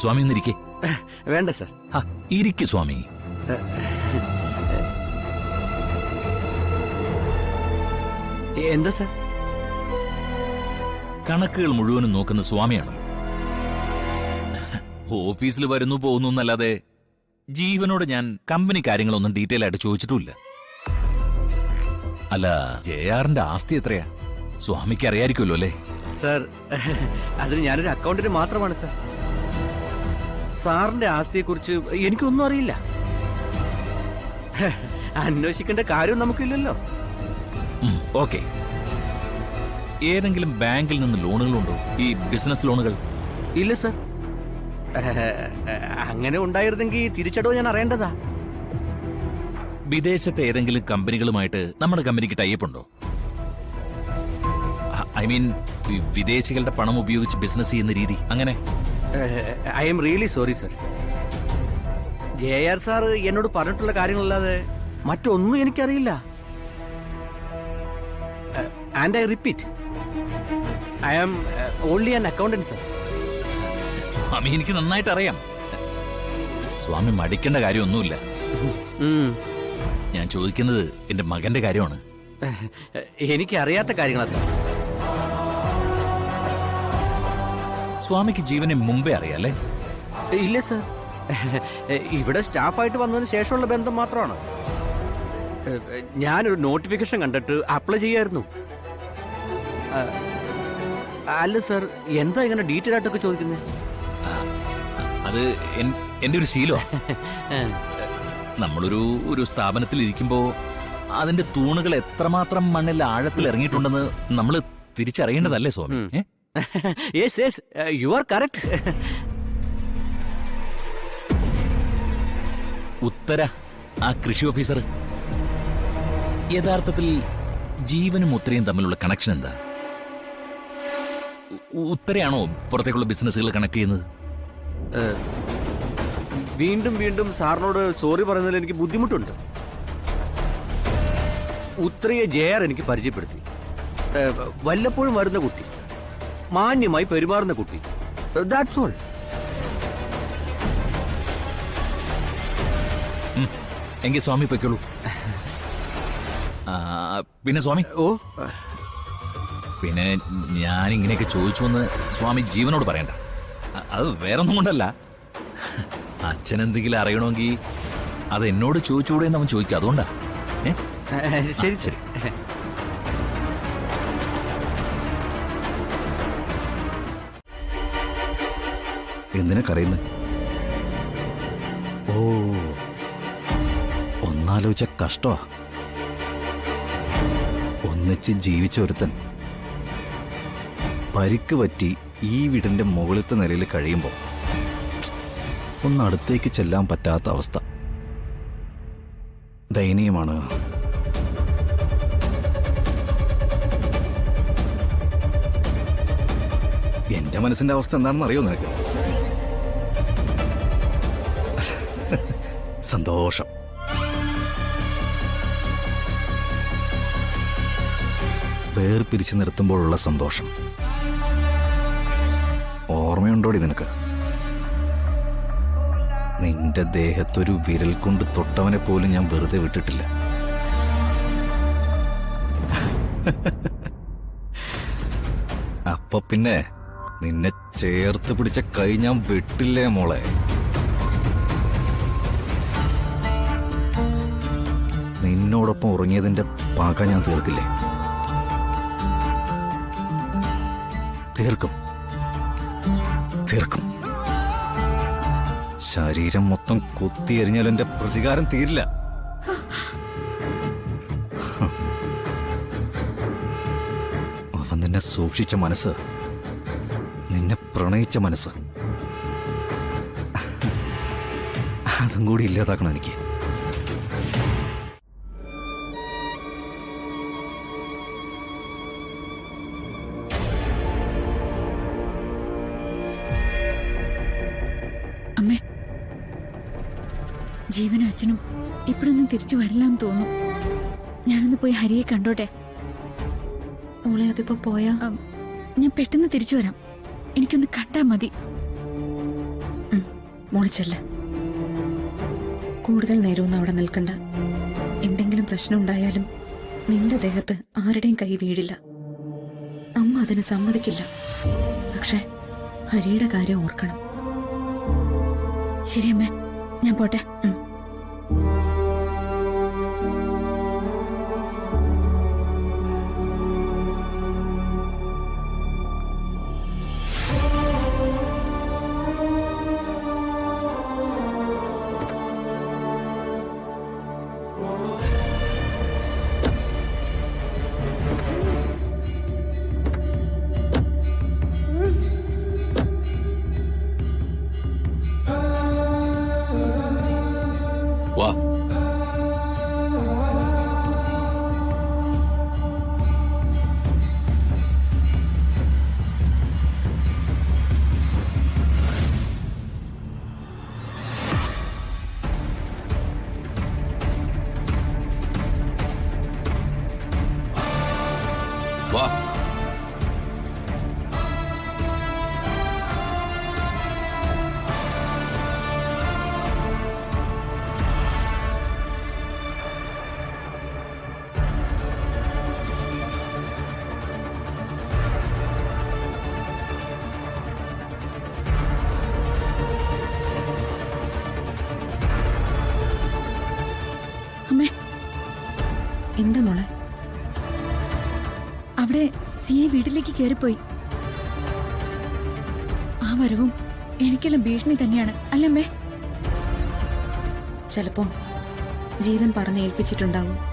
സ്വാമി ഒന്നിരിക്കെ. വേണ്ട സർ. ഇരിക്കു സ്വാമി. എന്താ സർ? കണക്കുകൾ മുഴുവനും നോക്കുന്ന സ്വാമിയാണല്ലോ. ഓഫീസിൽ വരുന്നു പോകുന്നു എന്നല്ലാതെ ജീവനോട് ഞാൻ കമ്പനി കാര്യങ്ങളൊന്നും ഡീറ്റെയിൽ ആയിട്ട് ചോദിച്ചിട്ടുമില്ല. അല്ല, ജെആറിന്റെ ആസ്തി എത്രയാ സ്വാമിക്ക് അറിയായിരിക്കുമല്ലോ അല്ലേ? സർ, അതിന് ഞാനൊരു അക്കൗണ്ടിന് മാത്രമാണ് സർ. സാറിന്റെ ആസ്തിയെക്കുറിച്ച് എനിക്കൊന്നും അറിയില്ല. അന്വേഷിക്കേണ്ട കാര്യം നമുക്കില്ലല്ലോ. ഓക്കെ. ഏതെങ്കിലും ബാങ്കിൽ നിന്ന് ലോണുകളുണ്ടോ? ഈ ബിസിനസ് ലോണുകൾ? ഇല്ല സർ. അങ്ങനെ ഉണ്ടായിരുന്നെങ്കിൽ തിരിച്ചടവ് ഞാൻ അറിയേണ്ടതാ. വിദേശത്തെ ഏതെങ്കിലും കമ്പനികളുമായിട്ട് നമ്മുടെ കമ്പനിക്ക് ടൈപ്പ് ഉണ്ടോ? ഐ മീൻ, വിദേശികളുടെ പണം ഉപയോഗിച്ച് ബിസിനസ് ചെയ്യുന്ന രീതി അങ്ങനെ? I am really sorry sir. JR sir എന്നോട് പറഞ്ഞിട്ടുള്ള കാര്യങ്ങളല്ലാതെ മറ്റൊന്നും എനിക്കറിയില്ല. And I repeat, I am only an accountant sir. Swami, എനിക്ക് നന്നായിട്ട് അറിയാം. സ്വാമി മടിക്കേണ്ട കാര്യമൊന്നുമില്ല. ഞാൻ ചോദിക്കുന്നത് എന്റെ മകന്റെ കാര്യമാണ്. എനിക്ക് അറിയാത്ത കാര്യങ്ങളാ സർ. സ്വാമിക്ക് ജീവനെ മുമ്പേ അറിയാല്ലേ? ഇല്ല സർ. ഇവിടെ സ്റ്റാഫായിട്ട് വന്നതിന് ശേഷമുള്ള ബന്ധം മാത്രമാണ്. ഞാനൊരു നോട്ടിഫിക്കേഷൻ കണ്ടിട്ട് അപ്ലൈ ചെയ്യായിരുന്നു. അല്ല സർ, എന്താ ഇങ്ങനെ ഡീറ്റെയിൽ ആയിട്ടൊക്കെ ചോദിക്കുന്നത്? അത് എന്റെ ഒരു ശീലമാണ്. നമ്മളൊരു സ്ഥാപനത്തിൽ ഇരിക്കുമ്പോ അതിന്റെ തൂണുകൾ എത്രമാത്രം മണ്ണിൽ ആഴത്തിൽ ഇറങ്ങിയിട്ടുണ്ടെന്ന് നമ്മൾ തിരിച്ചറിയേണ്ടതല്ലേ Swami? Yes yes, you are correct. ഉത്തര, ആ കൃഷി ഓഫീസർ, യഥാർത്ഥത്തിൽ ജീവനും ഉത്തരയും തമ്മിലുള്ള കണക്ഷൻ എന്താ? ഉത്തരയാണോ പുറത്തേക്കുള്ള ബിസിനസ്സുകൾ കണക്ട് ചെയ്യുന്നത്? വീണ്ടും വീണ്ടും സാറിനോട് സോറി പറയുന്നതിൽ എനിക്ക് ബുദ്ധിമുട്ടുണ്ട്. ഉത്തരയെ ജെആർ എനിക്ക് പരിചയപ്പെടുത്തി. വല്ലപ്പോഴും വരുന്ന കുട്ടി, മാന്യമായി പെരുമാറുന്ന കുട്ടി. That's all. എങ്കിൽ സ്വാമി പൊയ്ക്കോളൂ. പിന്നെ സ്വാമി, പിന്നെ ഞാൻ ഇങ്ങനെയൊക്കെ ചോദിച്ചു എന്ന് സ്വാമി ജീവനോട് പറയണ്ട. അത് വേറൊന്നും കൊണ്ടല്ല. അച്ഛനെന്തെങ്കിലും അറിയണമെങ്കിൽ അത് എന്നോട് ചോദിച്ചുകൂടെ എന്ന് അവൻ ചോദിക്കുക. അതുകൊണ്ടാ. ശരി ശരി. എന്തിനാ കരയുന്നത്? ഓ, ഒന്നാലോചിച്ച കഷ്ടമാ. ഒന്നിച്ച് ജീവിച്ച ഒരുത്തൻ പരിക്ക് പറ്റി ഈ വീടിന്റെ മുകളിലത്തെ നിലയിൽ കഴിയുമ്പോൾ ഒന്ന് അടുത്തേക്ക് ചെല്ലാൻ പറ്റാത്ത അവസ്ഥ ദയനീയമാണ്. എന്റെ മനസ്സിന്റെ അവസ്ഥ എന്താണെന്ന് അറിയോ നിനക്ക്? സന്തോഷം. വേർപിരിച്ചു നിർത്തുമ്പോഴുള്ള സന്തോഷം ഓർമ്മയുണ്ടോടി നിനക്ക്? നിന്റെ ദേഹത്തൊരു വിരൽ കൊണ്ട് തൊട്ടവനെ പോലും ഞാൻ വെറുതെ വിട്ടിട്ടില്ല. അപ്പൊ പിന്നെ നിന്നെ ചേർത്ത് പിടിച്ച കൈ ഞാൻ വിട്ടില്ലേ മോളെ. നിന്നോടൊപ്പം ഉറങ്ങിയതിന്റെ പാക ഞാൻ തീർക്കില്ലേ? തീർക്കും, തീർക്കും. ശരീരം മൊത്തം കുത്തിയെറിഞ്ഞാൽ എന്റെ പ്രതികാരം തീരില്ല. അവൻ നിന്നെ സൂക്ഷിച്ച മനസ്സ്, നിന്നെ പ്രണയിച്ച മനസ്സ്, അതും കൂടി ഇല്ലാതാക്കണം എനിക്ക്. അമ്മേ, ജീവനും അച്ഛനും ഇപ്പോഴൊന്നും തിരിച്ചു വരില്ലെന്ന് തോന്നുന്നു. ഞാനൊന്ന് പോയി ഹരിയെ കണ്ടോട്ടെ. ഓളെ അതിപ്പോ പോയാ ഞാൻ പെട്ടെന്ന് തിരിച്ചു വരാം. എനിക്കൊന്ന് കണ്ടാ മതി. മോളിച്ചല്ല. കൂടുതൽ നേരമൊന്നും അവിടെ നിൽക്കണ്ട. എന്തെങ്കിലും പ്രശ്നം ഉണ്ടായാലും നിന്റെ ദേഹത്ത് ആരുടെയും കൈ വീഴില്ല. അമ്മ അതിന് സമ്മതിക്കില്ല. പക്ഷെ ഹരിയുടെ കാര്യം ഓർക്കണം. ശരി അമ്മേ, ഞാൻ പോട്ടെ. വാ. വാ. അമ്മേ, എന്താ മോളെ? അവിടെ സി വീട്ടിലേക്ക് കയറിപ്പോയി. ആ വരവും എനിക്കെല്ലാം ഭീഷണി തന്നെയാണ് അല്ലമ്മേ? ചിലപ്പോ ജീവൻ പറഞ്ഞേൽപ്പിച്ചിട്ടുണ്ടാവും.